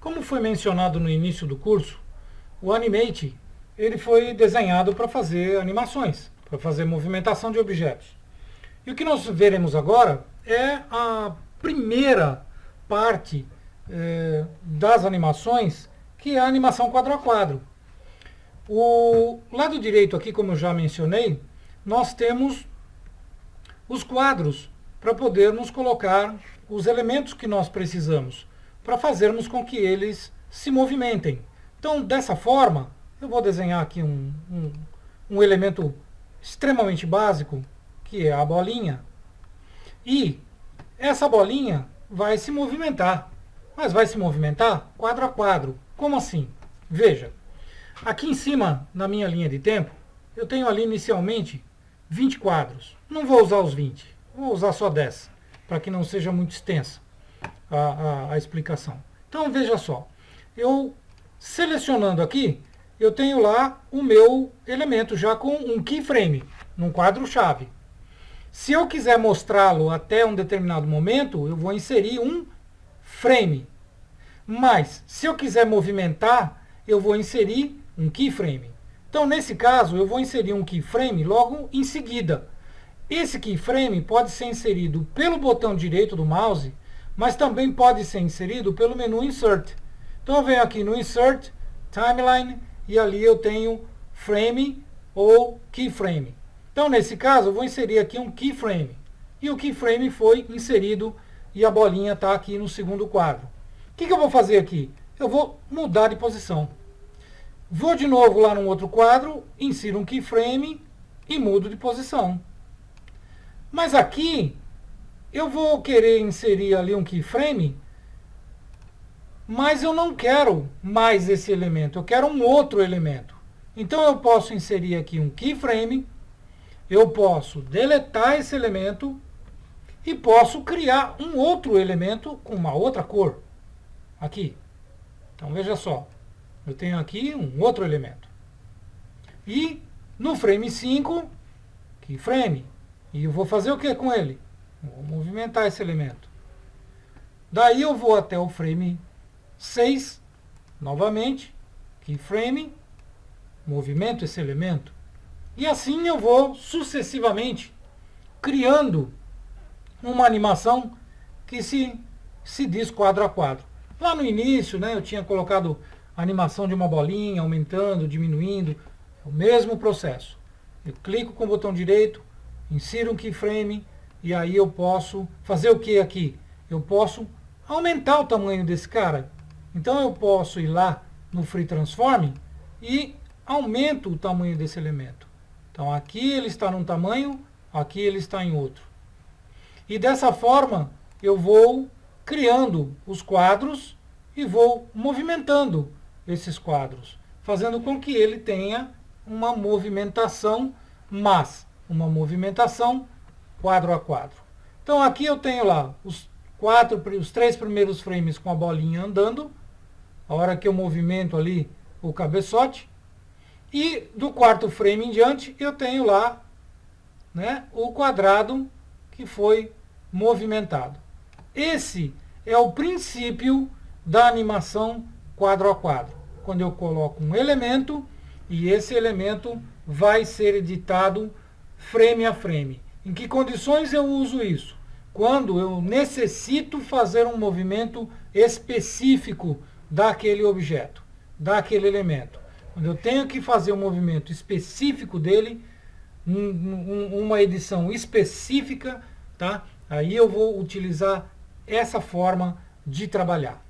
Como foi mencionado no início do curso, o Animate ele foi desenhado para fazer animações, para fazer movimentação de objetos. E o que nós veremos agora é a primeira parte das animações, que é a animação quadro a quadro. O lado direito aqui, como eu já mencionei, nós temos os quadros para podermos colocar os elementos que nós precisamos, para fazermos com que eles se movimentem. Então, dessa forma, eu vou desenhar aqui um elemento extremamente básico, que é a bolinha. E essa bolinha vai se movimentar. Mas vai se movimentar quadro a quadro. Como assim? Veja, aqui em cima, na minha linha de tempo, eu tenho ali inicialmente 20 quadros. Não vou usar os 20, vou usar só 10, para que não seja muito extensa a explicação. Então veja só, eu selecionando aqui, eu tenho lá o meu elemento já com um keyframe, num quadro-chave. Se eu quiser mostrá-lo até um determinado momento, eu vou inserir um frame. Mas, se eu quiser movimentar, eu vou inserir um keyframe. Então, nesse caso, eu vou inserir um keyframe logo em seguida. Esse keyframe pode ser inserido pelo botão direito do mouse, mas também pode ser inserido pelo menu Insert. Então, eu venho aqui no Insert, Timeline, e ali eu tenho Frame ou Keyframe. Então, nesse caso, eu vou inserir aqui um keyframe. E o keyframe foi inserido e a bolinha está aqui no segundo quadro. O que eu vou fazer aqui? Eu vou mudar de posição. Vou de novo lá no outro quadro, insiro um keyframe e mudo de posição. Mas aqui, eu vou querer inserir ali um keyframe, mas eu não quero mais esse elemento, eu quero um outro elemento. Então, eu posso inserir aqui um keyframe, eu posso deletar esse elemento e posso criar um outro elemento com uma outra cor. Aqui. Então veja só. Eu tenho aqui um outro elemento. E no frame 5, keyframe. E eu vou fazer o que com ele? Vou movimentar esse elemento. Daí eu vou até o frame 6, novamente, keyframe, movimento esse elemento. E assim eu vou sucessivamente criando uma animação que se diz quadro a quadro. Lá no início, né, eu tinha colocado a animação de uma bolinha, aumentando, diminuindo, é o mesmo processo. Eu clico com o botão direito, insiro um keyframe, e aí eu posso fazer o que aqui? Eu posso aumentar o tamanho desse cara. Então eu posso ir lá no Free Transform e aumento o tamanho desse elemento. Então aqui ele está num tamanho, aqui ele está em outro. E dessa forma eu vou criando os quadros e vou movimentando esses quadros, fazendo com que ele tenha uma movimentação, mas uma movimentação quadro a quadro. Então aqui eu tenho lá os 3 primeiros frames com a bolinha andando, a hora que eu movimento ali o cabeçote. E do quarto frame em diante, eu tenho lá, né, o quadrado que foi movimentado. Esse é o princípio da animação quadro a quadro. Quando eu coloco um elemento e esse elemento vai ser editado frame a frame. Em que condições eu uso isso? Quando eu necessito fazer um movimento específico daquele objeto, daquele elemento. Quando eu tenho que fazer um movimento específico dele, uma edição específica, tá? Aí eu vou utilizar essa forma de trabalhar.